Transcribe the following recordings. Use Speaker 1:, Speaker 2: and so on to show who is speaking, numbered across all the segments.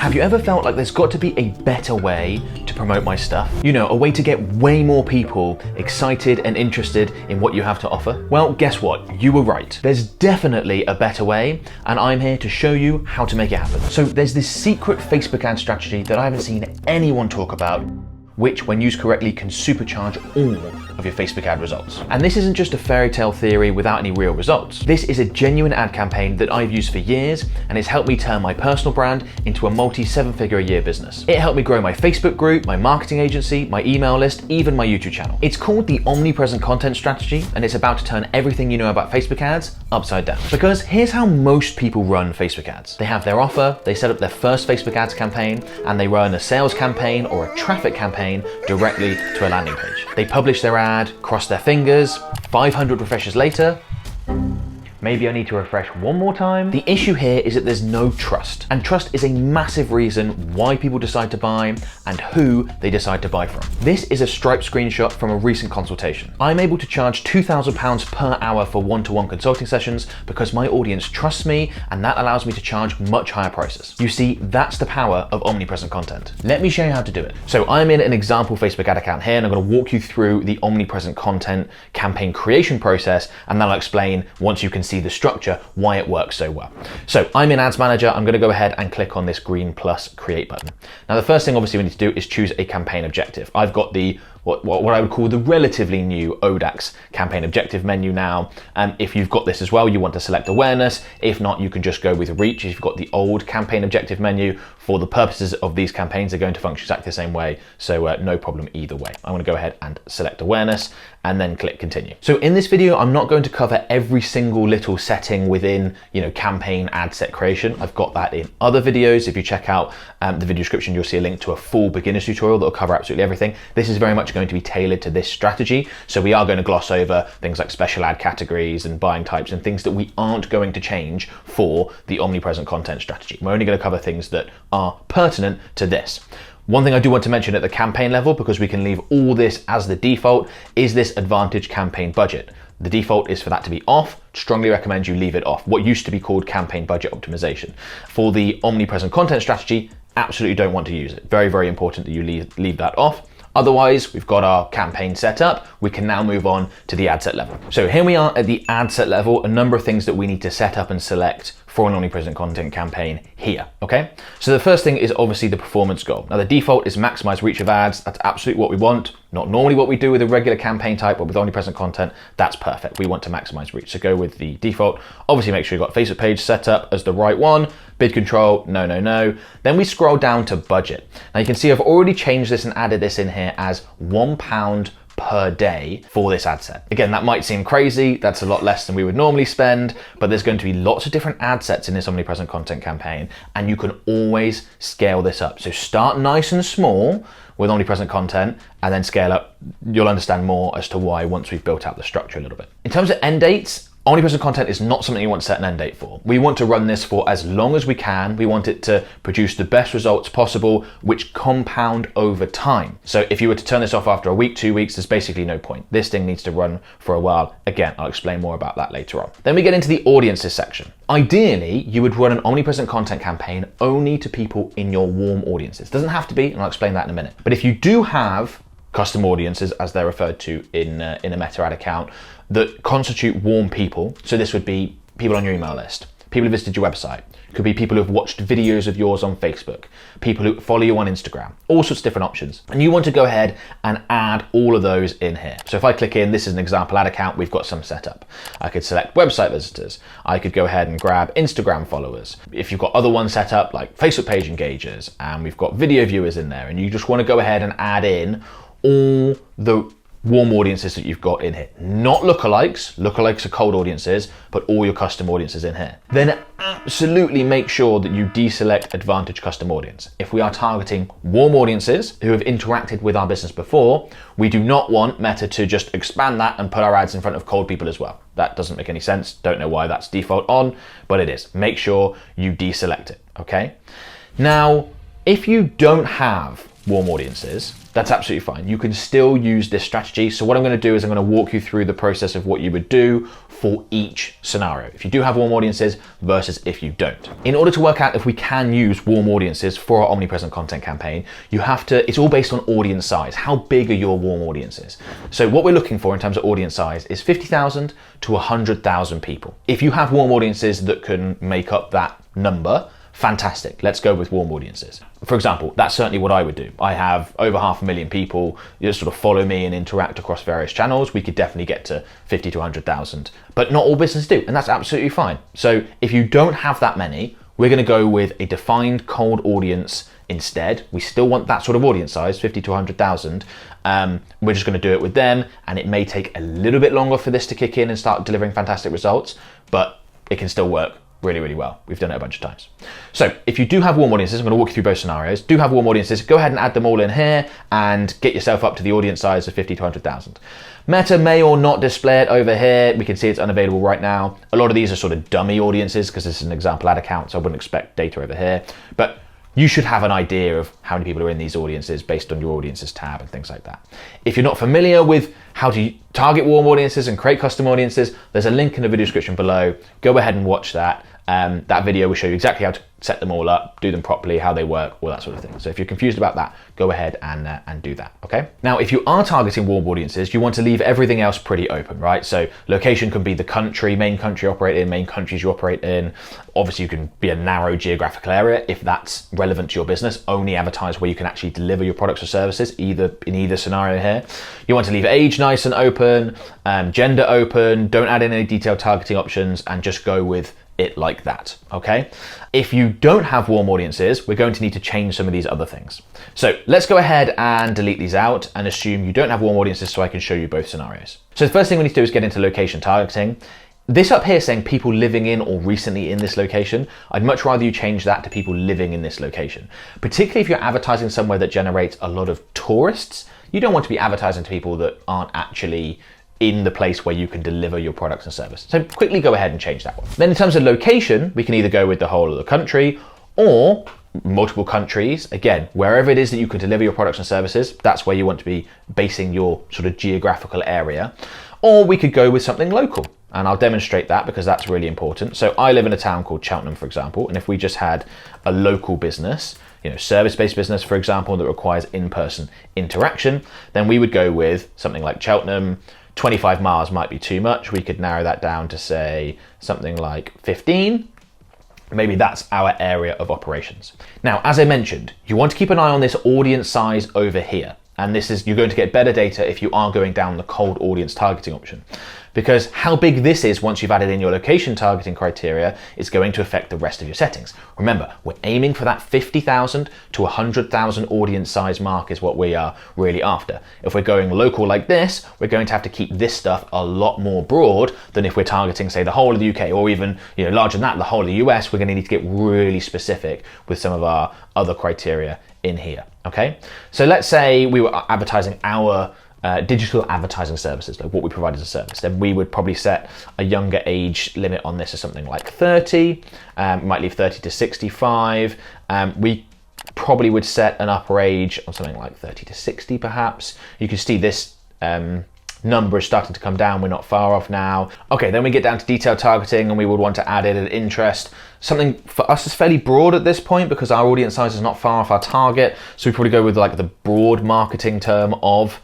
Speaker 1: Have you ever felt like there's got to be a better way to promote my stuff? You know, a way to get way more people excited and interested in what you have to offer? Well, guess what? You were right. There's definitely a better way, and I'm here to show you how to make it happen. So there's this secret Facebook ad strategy that I haven't seen anyone talk about, which when used correctly can supercharge all of your Facebook ad results. And this isn't just a fairy tale theory without any real results. This is a genuine ad campaign that I've used for years, and it's helped me turn my personal brand into a multi-7-figure a year business. It helped me grow my Facebook group, my marketing agency, my email list, even my YouTube channel. It's called the omnipresent content strategy, and it's about to turn everything you know about Facebook ads upside down. Because here's how most people run Facebook ads. They have their offer, they set up their first Facebook ads campaign, and they run a sales campaign or a traffic campaign directly to a landing page. They publish their ad, cross their fingers, 500 refreshes later, maybe I need to refresh one more time. The issue here is that there's no trust, and trust is a massive reason why people decide to buy and who they decide to buy from. This is a Stripe screenshot from a recent consultation. I'm able to charge £2,000 per hour for one-to-one consulting sessions because my audience trusts me, and that allows me to charge much higher prices. You see, that's the power of omnipresent content. Let me show you how to do it. So I'm in an example Facebook ad account here, and I'm going to walk you through the omnipresent content campaign creation process, and then I'll explain, once you can see the structure, why it works so well. So I'm in Ads Manager. I'm going to go ahead and click on this green plus create button. Now the first thing obviously we need to do is choose a campaign objective. I've got the what I would call the relatively new ODAX campaign objective menu now. If you've got this as well, you want to select awareness. If not, you can just go with reach. If you've got the old campaign objective menu, for the purposes of these campaigns, they're going to function exactly the same way. So no problem either way. I'm going to go ahead and select awareness and then click continue. So in this video, I'm not going to cover every single little setting within, campaign ad set creation. I've got that in other videos. If you check out the video description, you'll see a link to a full beginner's tutorial that will cover absolutely everything. This is very much going to be tailored to this strategy. So we are going to gloss over things like special ad categories and buying types and things that we aren't going to change for the omnipresent content strategy. We're only going to cover things that are pertinent to this. One thing I do want to mention at the campaign level, because we can leave all this as the default, is this advantage campaign budget. The default is for that to be off. Strongly recommend you leave it off. What used to be called campaign budget optimization. For the omnipresent content strategy, absolutely don't want to use it. Very, very important that you leave that off. Otherwise, we've got our campaign set up. We can now move on to the ad set level. So here we are at the ad set level, a number of things that we need to set up and select for an omnipresent content campaign here, okay? So the first thing is obviously the performance goal. Now the default is maximize reach of ads. That's absolutely what we want. Not normally what we do with a regular campaign type, but with omnipresent content, that's perfect. We want to maximize reach. So go with the default. Obviously make sure you've got Facebook page set up as the right one. Bid control, no, no, no. Then we scroll down to budget. Now you can see I've already changed this and added this in here as £1 per day for this ad set. Again, that might seem crazy. That's a lot less than we would normally spend, but there's going to be lots of different ad sets in this omnipresent content campaign, and you can always scale this up. So start nice and small with omnipresent content and then scale up. You'll understand more as to why once we've built out the structure a little bit. In terms of end dates, omnipresent content is not something you want to set an end date for. We want to run this for as long as we can. We want it to produce the best results possible, which compound over time. So if you were to turn this off after a week, 2 weeks, there's basically no point. This thing needs to run for a while. Again, I'll explain more about that later on. Then we get into the audiences section. Ideally, you would run an omnipresent content campaign only to people in your warm audiences. Doesn't have to be, and I'll explain that in a minute. But if you do have custom audiences, as they're referred to in a Meta ad account, that constitute warm people. So this would be people on your email list, people who visited your website. It could be people who've watched videos of yours on Facebook, people who follow you on Instagram, all sorts of different options. And you want to go ahead and add all of those in here. So if I click in, this is an example ad account, we've got some set up. I could select website visitors. I could go ahead and grab Instagram followers. If you've got other ones set up like Facebook page engagers, and we've got video viewers in there, and you just want to go ahead and add in all the warm audiences that you've got in here. Not lookalikes. Lookalikes are cold audiences, but all your custom audiences in here. Then absolutely make sure that you deselect advantage custom audience. If we are targeting warm audiences who have interacted with our business before, we do not want Meta to just expand that and put our ads in front of cold people as well. That doesn't make any sense. Don't know why that's default on, but it is. Make sure you deselect it, okay? Now, if you don't have warm audiences, That's absolutely fine. You can still use this strategy. So what I'm going to do is I'm going to walk you through the process of what you would do for each scenario, if you do have warm audiences versus if you don't. In order to work out if we can use warm audiences for our omnipresent content campaign, it's all based on audience size. How big are your warm audiences? So what we're looking for in terms of audience size is 50,000 to 100,000 people. If you have warm audiences that can make up that number, fantastic. Let's go with warm audiences. For example, that's certainly what I would do. I have over 500,000 people that sort of follow me and interact across various channels. We could definitely get to 50 to 100,000, but not all businesses do, and that's absolutely fine. So if you don't have that many, we're going to go with a defined cold audience instead. We still want that sort of audience size, 50 to 100,000. We're just going to do it with them, and it may take a little bit longer for this to kick in and start delivering fantastic results, but it can still work really, really well. We've done it a bunch of times. So if you do have warm audiences, I'm going to walk you through both scenarios. Do have warm audiences, go ahead and add them all in here and get yourself up to the audience size of 50 to 100,000. Meta may or not display it over here. We can see it's unavailable right now. A lot of these are sort of dummy audiences because this is an example ad account, so I wouldn't expect data over here. But you should have an idea of how many people are in these audiences based on your audiences tab and things like that. If you're not familiar with how to target warm audiences and create custom audiences, there's a link in the video description below. Go ahead and watch that. That video will show you exactly how to set them all up, do them properly, how they work, all that sort of thing. So if you're confused about that, go ahead and do that, okay? Now, if you are targeting warm audiences, you want to leave everything else pretty open, right? So location can be the country, main country you operate in, main countries you operate in. Obviously, you can be a narrow geographical area if that's relevant to your business. Only advertise where you can actually deliver your products or services, in either scenario here. You want to leave age nice and open, gender open, don't add in any detailed targeting options, and just go with it like that, okay? If you don't have warm audiences, we're going to need to change some of these other things. So let's go ahead and delete these out and assume you don't have warm audiences so I can show you both scenarios. So the first thing we need to do is get into location targeting. This up here saying people living in or recently in this location, I'd much rather you change that to people living in this location. Particularly if you're advertising somewhere that generates a lot of tourists, you don't want to be advertising to people that aren't actually in the place where you can deliver your products and services. So quickly go ahead and change that one. Then in terms of location, we can either go with the whole of the country or multiple countries. Again, wherever it is that you can deliver your products and services, that's where you want to be basing your sort of geographical area. Or we could go with something local. And I'll demonstrate that because that's really important. So I live in a town called Cheltenham, for example, and if we just had a local business, service-based business, for example, that requires in-person interaction, then we would go with something like Cheltenham. 25 miles might be too much. We could narrow that down to say something like 15. Maybe that's our area of operations. Now, as I mentioned, you want to keep an eye on this audience size over here. And you're going to get better data if you are going down the cold audience targeting option. Because how big this is once you've added in your location targeting criteria is going to affect the rest of your settings. Remember, we're aiming for that 50,000 to 100,000 audience size mark is what we are really after. If we're going local like this, we're going to have to keep this stuff a lot more broad than if we're targeting, say, the whole of the UK or even larger than that, the whole of the US. We're going to need to get really specific with some of our other criteria in here, okay? So let's say we were advertising our digital advertising services, like what we provide as a service, then we would probably set a younger age limit on this as something like 30, might leave 30 to 65. We probably would set an upper age on something like 30 to 60 perhaps. You can see this number is starting to come down. We're not far off now. Okay, then we get down to detailed targeting and we would want to add in an interest. Something for us is fairly broad at this point because our audience size is not far off our target. So we probably go with like the broad marketing term of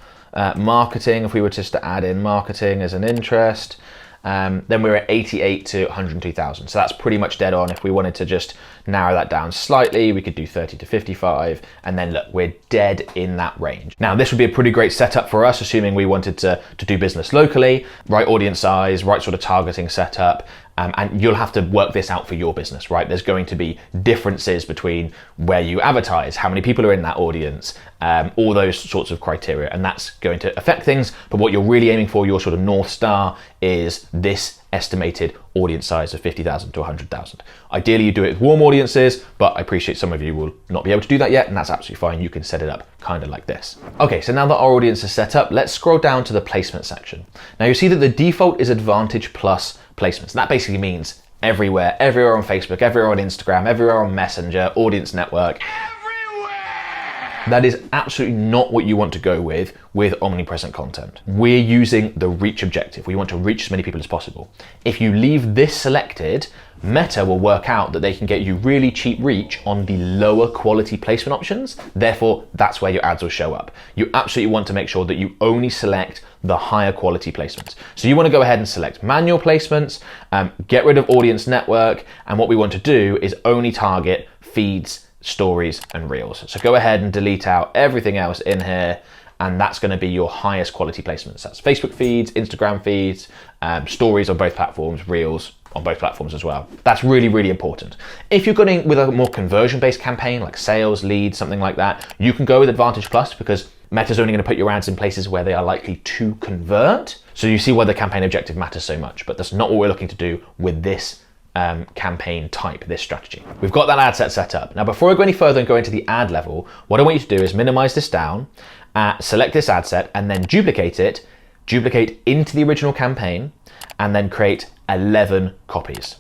Speaker 1: marketing. If we were just to add in marketing as an interest, then we're at 88 to 102,000. So that's pretty much dead on. If we wanted to just narrow that down slightly, we could do 30 to 55. And then look, we're dead in that range. Now, this would be a pretty great setup for us, assuming we wanted to do business locally, right audience size, right sort of targeting setup. And you'll have to work this out for your business, right? There's going to be differences between where you advertise, how many people are in that audience, all those sorts of criteria, and that's going to affect things. But what you're really aiming for, your sort of North Star, is this estimated audience size of 50,000 to 100,000. Ideally, you do it with warm audiences, but I appreciate some of you will not be able to do that yet, and that's absolutely fine. You can set it up kind of like this. Okay, so now that our audience is set up, let's scroll down to the placement section. Now you see that the default is Advantage Plus placements. That basically means everywhere on Facebook, everywhere on Instagram, everywhere on Messenger, Audience Network. That is absolutely not what you want to go with omnipresent content. We're using the reach objective. We want to reach as many people as possible. If you leave this selected, Meta will work out that they can get you really cheap reach on the lower quality placement options. Therefore, that's where your ads will show up. You absolutely want to make sure that you only select the higher quality placements. So you want to go ahead and select manual placements, get rid of audience network, and what we want to do is only target feeds, stories, and reels. So go ahead and delete out everything else in here, and that's going to be your highest quality placements. That's Facebook feeds, Instagram feeds, stories on both platforms, reels on both platforms as well. That's really, really important. If you're going with a more conversion-based campaign like sales, leads, something like that, you can go with Advantage Plus because Meta's only going to put your ads in places where they are likely to convert. So you see why the campaign objective matters so much, but that's not what we're looking to do with this campaign type, this strategy. We've got that ad set up. Now, before I go any further and go into the ad level, what I want you to do is minimize this down, select this ad set, and then duplicate into the original campaign, and then create 11 copies.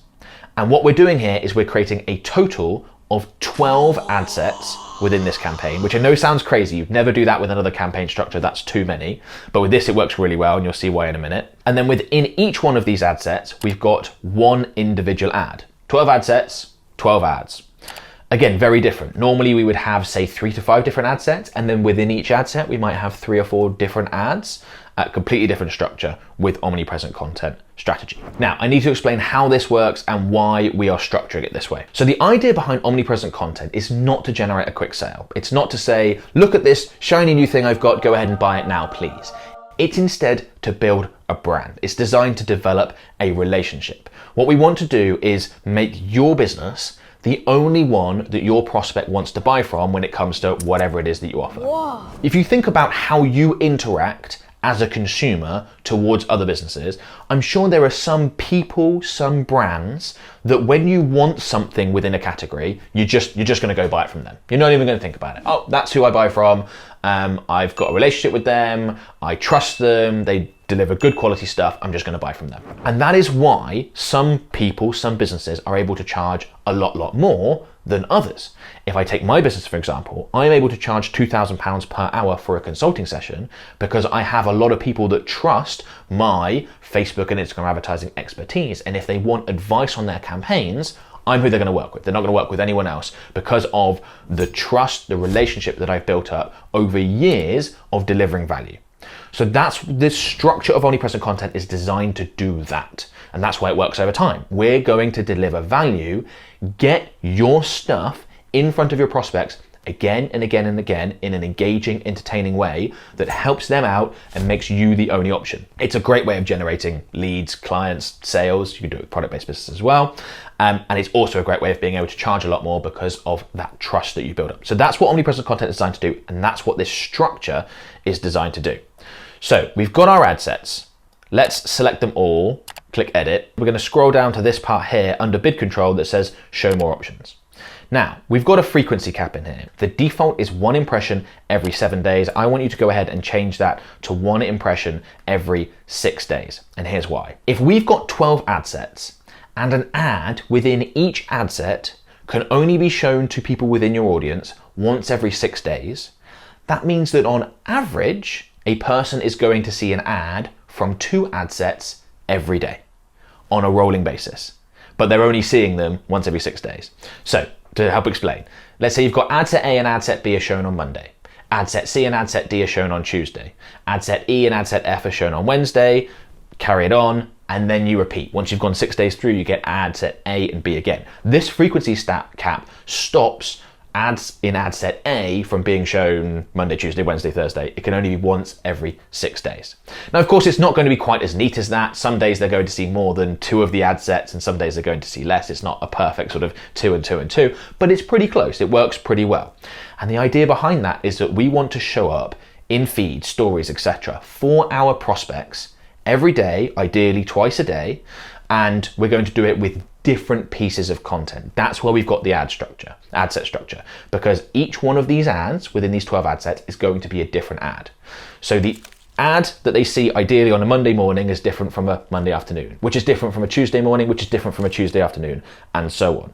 Speaker 1: And what we're doing here is we're creating a total of 12 ad sets within this campaign, which I know sounds crazy. You'd never do that with another campaign structure. That's too many. But with this, it works really well, and you'll see why in a minute. And then within each one of these ad sets, we've got one individual ad. 12 ad sets, 12 ads. Again, very different. Normally we would have, say, 3 to 5 different ad sets, and then within each ad set, we might have 3 or 4 different ads. Completely different structure with omnipresent content strategy. Now, I need to explain how this works and why we are structuring it this way. So the idea behind omnipresent content is not to generate a quick sale. It's not to say, look at this shiny new thing I've got, go ahead and buy it now, please. It's instead to build a brand. It's designed to develop a relationship. What we want to do is make your business the only one that your prospect wants to buy from when it comes to whatever it is that you offer. Whoa. If you think about how you interact as a consumer towards other businesses, I'm sure there are some people, some brands that when you want something within a category, you're just going to go buy it from them. You're not even going to think about it. Oh, that's who I buy from. I've got a relationship with them. I trust them. They deliver good quality stuff. I'm just going to buy from them. And that is why some people, some businesses are able to charge a lot more than others. If I take my business, for example, I'm able to charge £2,000 per hour for a consulting session because I have a lot of people that trust my Facebook and Instagram advertising expertise. And if they want advice on their campaigns, I'm who they're going to work with. They're not going to work with anyone else because of the trust, the relationship that I've built up over years of delivering value. So this structure of omnipresent content is designed to do that. And that's why it works over time. We're going to deliver value, get your stuff in front of your prospects again and again and again in an engaging, entertaining way that helps them out and makes you the only option. It's a great way of generating leads, clients, sales. You can do it with product-based business as well. And it's also a great way of being able to charge a lot more because of that trust that you build up. So that's what omnipresent content is designed to do, and that's what this structure is designed to do. So we've got our ad sets. Let's select them all, click edit. We're going to scroll down to this part here under bid control that says show more options. Now, we've got a frequency cap in here. The default is 1 impression every 7 days. I want you to go ahead and change that to 1 impression every 6 days. And here's why. If we've got 12 ad sets and an ad within each ad set can only be shown to people within your audience once every 6 days, that means that on average, a person is going to see an ad from 2 ad sets every day on a rolling basis, but they're only seeing them once every 6 days. So to help explain, let's say you've got ad set A and ad set B are shown on Monday. Ad set C and ad set D are shown on Tuesday. Ad set E and ad set F are shown on Wednesday. Carry it on, and then you repeat. Once you've gone 6 days through, you get ad set A and B again. This frequency cap stops ads in ad set A from being shown Monday, Tuesday, Wednesday, Thursday. It can only be once every 6 days. Now, of course, it's not going to be quite as neat as that. Some days they're going to see more than 2 of the ad sets, and some days they're going to see less. It's not a perfect sort of 2 and 2 and 2, but it's pretty close. It works pretty well. And the idea behind that is that we want to show up in feeds, stories, etc. for our prospects every day, ideally twice a day, and we're going to do it with different pieces of content. That's where we've got the ad set structure, because each one of these ads within these 12 ad sets is going to be a different ad. So the ad that they see ideally on a Monday morning is different from a Monday afternoon, which is different from a Tuesday morning, which is different from a Tuesday afternoon, and so on.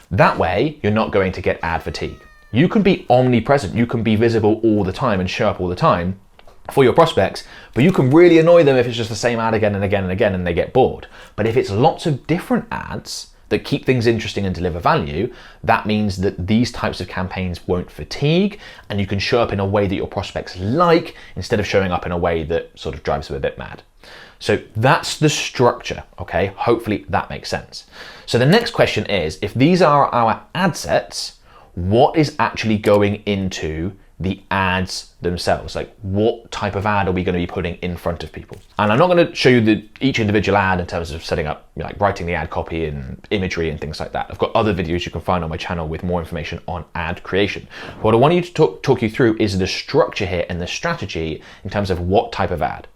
Speaker 1: That way, you're not going to get ad fatigue. You can be omnipresent. You can be visible all the time and show up all the time for your prospects, but you can really annoy them if it's just the same ad again and again and again and they get bored. But if it's lots of different ads that keep things interesting and deliver value, that means that these types of campaigns won't fatigue and you can show up in a way that your prospects like instead of showing up in a way that sort of drives them a bit mad. So that's the structure, okay? Hopefully that makes sense. So the next question is, if these are our ad sets, what is actually going into the ads themselves? Like, what type of ad are we going to be putting in front of people? And I'm not going to show you each individual ad in terms of setting up, like writing the ad copy and imagery and things like that. I've got other videos you can find on my channel with more information on ad creation. What I want you to talk you through is the structure here and the strategy in terms of what type of ad.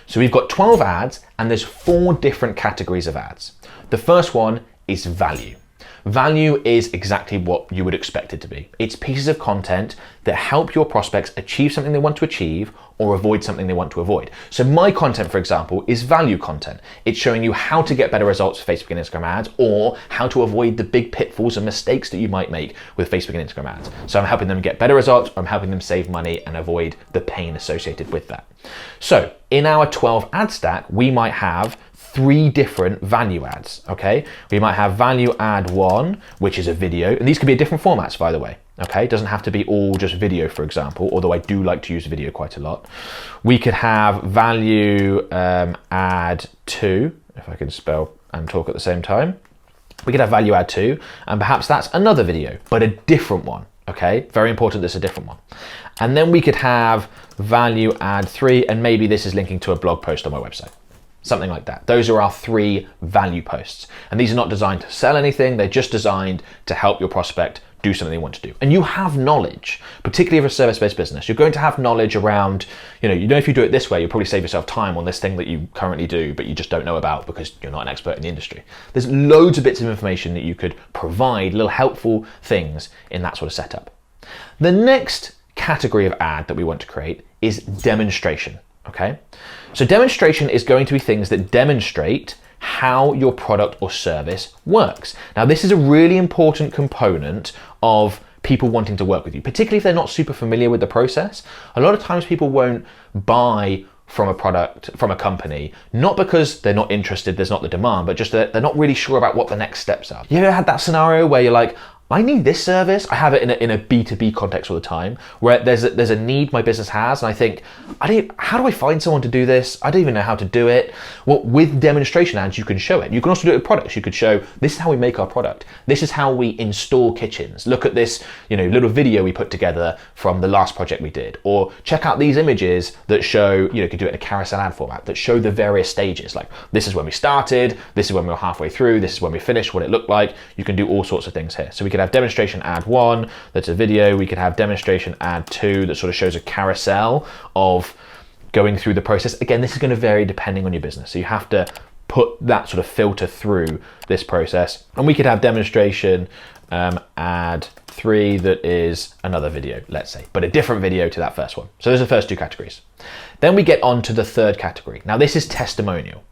Speaker 1: So we've got 12 ads and there's 4 different categories of ads. The first one is value. Value is exactly what you would expect it to be. It's pieces of content that help your prospects achieve something they want to achieve or avoid something they want to avoid. So my content, for example, is value content. It's showing you how to get better results for Facebook and Instagram ads, or how to avoid the big pitfalls and mistakes that you might make with Facebook and Instagram ads. So I'm helping them get better results, or I'm helping them save money and avoid the pain associated with that. So in our 12 ad stack, we might have 3 different value ads, okay? We might have value ad 1, which is a video, and these could be different formats, by the way, okay? It doesn't have to be all just video, for example, although I do like to use video quite a lot. We could have value ad 2, if I can spell and talk at the same time. We could have value ad 2, and perhaps that's another video, but a different one, okay? Very important, this is a different one. And then we could have value ad 3, and maybe this is linking to a blog post on my website. Something like that. Those are our 3 value posts. And these are not designed to sell anything. They're just designed to help your prospect do something they want to do. And you have knowledge, particularly if a service-based business. You're going to have knowledge around, you know if you do it this way, you'll probably save yourself time on this thing that you currently do, but you just don't know about because you're not an expert in the industry. There's loads of bits of information that you could provide, little helpful things in that sort of setup. The next category of ad that we want to create is demonstration. Okay, so demonstration is going to be things that demonstrate how your product or service works. Now, this is a really important component of people wanting to work with you, particularly if they're not super familiar with the process. A lot of times people won't buy from a product, from a company, not because they're not interested, there's not the demand, but just that they're not really sure about what the next steps are. You ever had that scenario where you're like, I need this service. I have it in a B2B context all the time, where there's a need my business has, and I think, how do I find someone to do this? I don't even know how to do it. Well, with demonstration ads, you can show it. You can also do it with products. You could show, this is how we make our product. This is how we install kitchens. Look at this, little video we put together from the last project we did. Or check out these images that show, you could do it in a carousel ad format, that show the various stages. Like, this is when we started, this is when we were halfway through, this is when we finished, what it looked like. You can do all sorts of things here. So we could have demonstration ad 1, that's a video. We could have demonstration ad 2 that sort of shows a carousel of going through the process. Again, this is going to vary depending on your business. So you have to put that sort of filter through this process. And we could have demonstration ad 3 that is another video, let's say, but a different video to that first one. So those are the first 2 categories. Then we get on to the third category. Now, this is testimonial.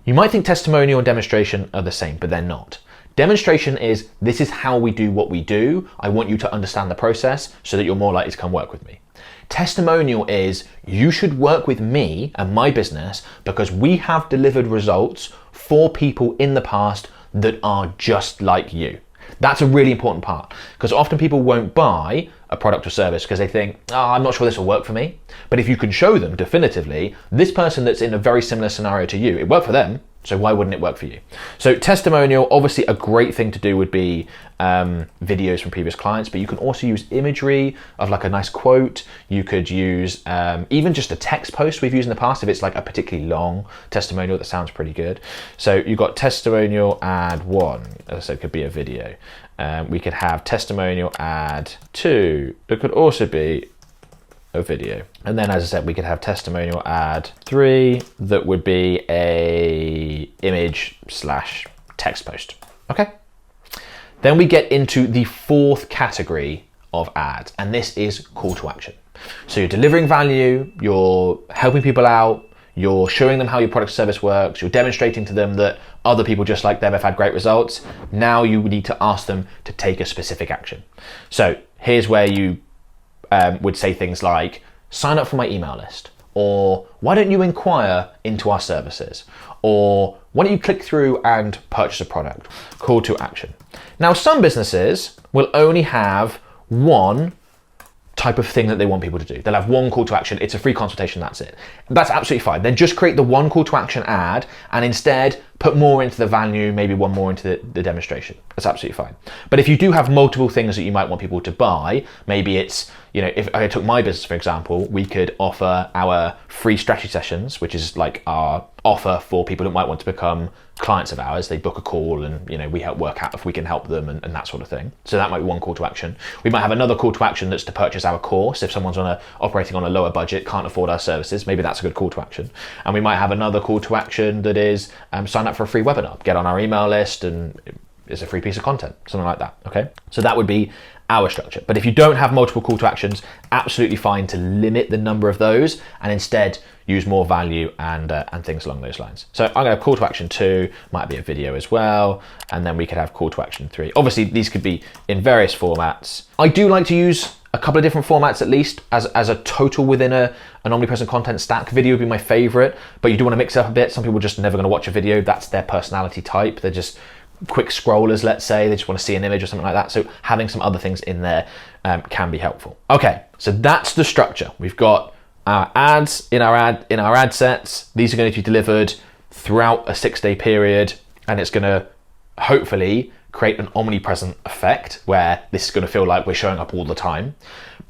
Speaker 1: You might think testimonial and demonstration are the same, but they're not. Demonstration is, this is how we do what we do. I want you to understand the process so that you're more likely to come work with me. Testimonial is, you should work with me and my business because we have delivered results for people in the past that are just like you. That's a really important part, because often people won't buy a product or service because they think, I'm not sure this will work for me. But if you can show them definitively, this person that's in a very similar scenario to you, it worked for them, so why wouldn't it work for you? So testimonial, obviously a great thing to do would be videos from previous clients, but you can also use imagery of like a nice quote. You could use even just a text post we've used in the past if it's like a particularly long testimonial that sounds pretty good. So you've got testimonial ad 1, so it could be a video. We could have testimonial ad 2, that could also be a video. And then, as I said, we could have testimonial ad 3 that would be a image/text post. Okay. Then we get into the 4th category of ads, and this is call to action. So you're delivering value, you're helping people out, you're showing them how your product or service works, you're demonstrating to them that other people just like them have had great results. Now you need to ask them to take a specific action. So here's where you would say things like, sign up for my email list, or why don't you inquire into our services, or why don't you click through and purchase a product? Call to action. Now, some businesses will only have one type of thing that they want people to do. They'll have one call to action. It's a free consultation. That's it. That's absolutely fine. Then just create the one call to action ad and instead put more into the value, maybe one more into the demonstration. That's absolutely fine. But if you do have multiple things that you might want people to buy, maybe it's, if I took my business, for example, we could offer our free strategy sessions, which is like our offer for people that might want to become clients of ours. They book a call and we help work out if we can help them and that sort of thing. So that might be one call to action. We might have another call to action that's to purchase our course. If someone's operating on a lower budget, can't afford our services, maybe that's a good call to action. And we might have another call to action that is sign up for a free webinar, get on our email list, and it's a free piece of content, something like that. Okay, so that would be our structure. But if you don't have multiple call to actions, absolutely fine to limit the number of those and instead use more value and things along those lines. So I'm gonna have call to action 2, might be a video as well, and then we could have call to action 3. Obviously these could be in various formats. I do like to use a couple of different formats at least as a total within an omnipresent content stack. Video would be my favorite, but you do want to mix it up a bit. Some people are just never going to watch a video. That's their personality type. They're just quick scrollers, let's say. They just want to see an image or something like that. So having some other things in there can be helpful. Okay, so that's the structure. We've got our ads in our ad sets. These are going to be delivered throughout a 6-day period, and it's going to hopefully create an omnipresent effect where this is going to feel like we're showing up all the time.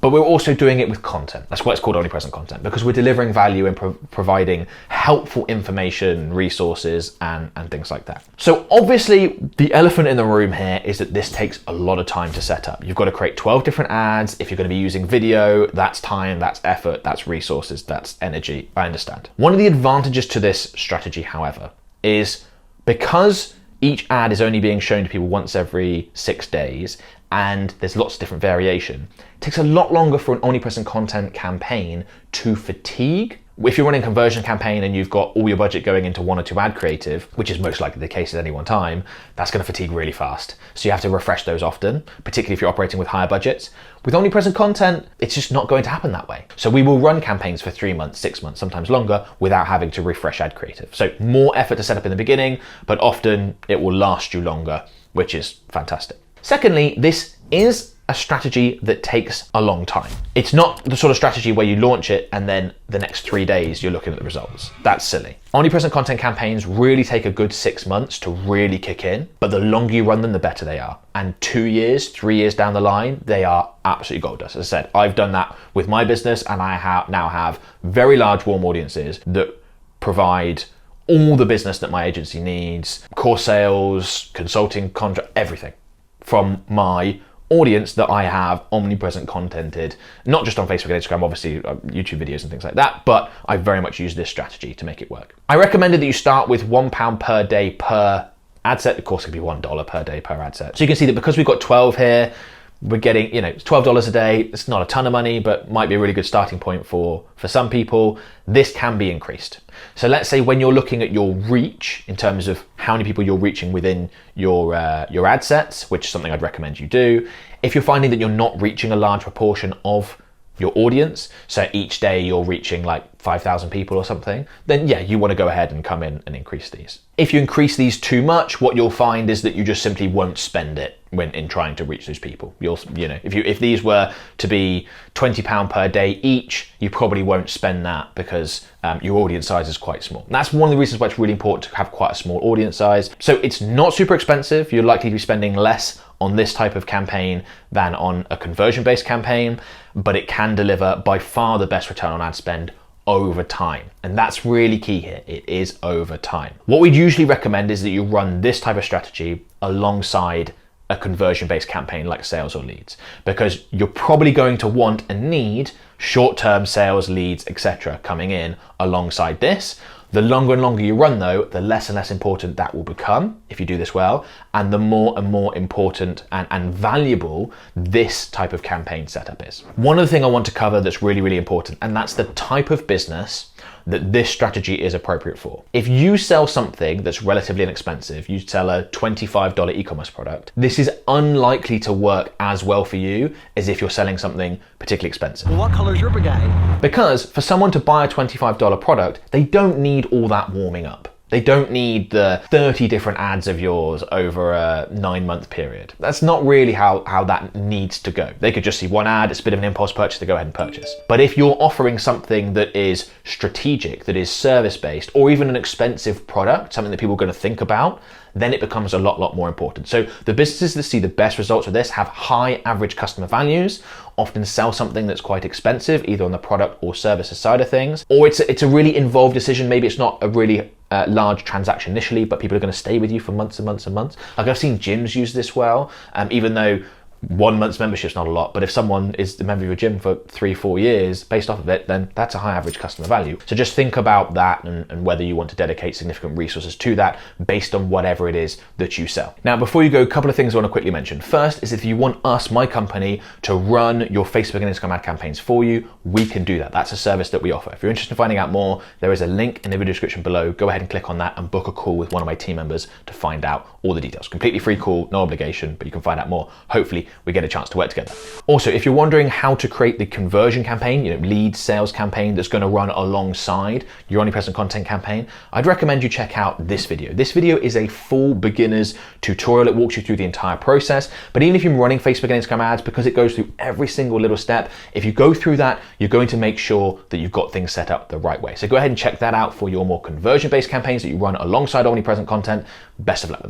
Speaker 1: But we're also doing it with content. That's why it's called omnipresent content, because we're delivering value and providing helpful information, resources, and things like that. So obviously the elephant in the room here is that this takes a lot of time to set up. You've got to create 12 different ads. If you're going to be using video, that's time, that's effort, that's resources, that's energy. I understand. One of the advantages to this strategy, however, is because each ad is only being shown to people once every 6 days, and there's lots of different variation. It takes a lot longer for an omnipresent content campaign to fatigue. If you're running a conversion campaign and you've got all your budget going into 1 or 2 ad creative, which is most likely the case at any one time, that's going to fatigue really fast. So you have to refresh those often, particularly if you're operating with higher budgets. With omnipresent content, it's just not going to happen that way. So we will run campaigns for 3 months, 6 months, sometimes longer, without having to refresh ad creative. So more effort to set up in the beginning, but often it will last you longer, which is fantastic. Secondly, this is a strategy that takes a long time. It's not the sort of strategy where you launch it and then the next 3 days you're looking at the results. That's silly. Omnipresent content campaigns really take a good 6 months to really kick in, but the longer you run them, the better they are. And 2 years, 3 years down the line, they are absolutely gold dust. As I said, I've done that with my business, and I now have very large warm audiences that provide all the business that my agency needs, course sales, consulting, contract, everything from my audience that I have omnipresent contented, not just on Facebook and Instagram, obviously YouTube videos and things like that, but I very much use this strategy to make it work. I recommended that you start with £1 per day per ad set. Of course, it could be $1 per day per ad set. So you can see that because we've got 12 here, we're getting, it's $12 a day. It's not a ton of money, but might be a really good starting point for some people. This can be increased. So let's say when you're looking at your reach in terms of how many people you're reaching within your ad sets, which is something I'd recommend you do. If you're finding that you're not reaching a large proportion of your audience, so each day you're reaching like 5,000 people or something, then yeah, you want to go ahead and come in and increase these. If you increase these too much, what you'll find is that you just simply won't spend it when in trying to reach those people. If these were to be £20 per day each, you probably won't spend that because your audience size is quite small. And that's one of the reasons why it's really important to have quite a small audience size. So it's not super expensive. You're likely to be spending less on this type of campaign than on a conversion-based campaign, but it can deliver by far the best return on ad spend over time. And that's really key here. It is over time. What we'd usually recommend is that you run this type of strategy alongside a conversion-based campaign like sales or leads, because you're probably going to want and need short-term sales, leads, etc. coming in alongside this. The longer and longer you run though, the less and less important that will become if you do this well. and the more and more important and valuable this type of campaign setup is. One other thing I want to cover that's really, really important, and that's the type of business that this strategy is appropriate for. If you sell something that's relatively inexpensive, you sell a $25 e-commerce product, this is unlikely to work as well for you as if you're selling something particularly expensive.
Speaker 2: Well, what color is your brigade?
Speaker 1: Because for someone to buy a $25 product, they don't need all that warming up. They don't need the 30 different ads of yours over a 9-month period. That's not really how that needs to go. They could just see one ad, it's a bit of an impulse purchase, they go ahead and purchase. But if you're offering something that is strategic, that is service-based, or even an expensive product, something that people are going to think about, then it becomes a lot more important. So the businesses that see the best results with this have high average customer values, often sell something that's quite expensive, either on the product or services side of things, or it's a really involved decision. Maybe it's not a really large transaction initially, but people are going to stay with you for months and months and months. Like I've seen gyms use this well, even though 1 month's membership's not a lot, but if someone is a member of your gym for 3-4 years based off of it, then that's a high average customer value. So just think about that and whether you want to dedicate significant resources to that based on whatever it is that you sell. Now, before you go, a couple of things I want to quickly mention. First is if you want us, my company, to run your Facebook and Instagram ad campaigns for you, we can do that. That's a service that we offer. If you're interested in finding out more, there is a link in the video description below. Go ahead and click on that and book a call with one of my team members to find out all the details. Completely free call, no obligation, but you can find out more. Hopefully we get a chance to work together. Also, if you're wondering how to create the conversion campaign, lead sales campaign that's going to run alongside your omnipresent content campaign, I'd recommend you check out this video. This video is a full beginner's tutorial. It walks you through the entire process. But even if you're running Facebook and Instagram ads, because it goes through every single little step, if you go through that, you're going to make sure that you've got things set up the right way. So go ahead and check that out for your more conversion-based campaigns that you run alongside omnipresent content. Best of luck with it.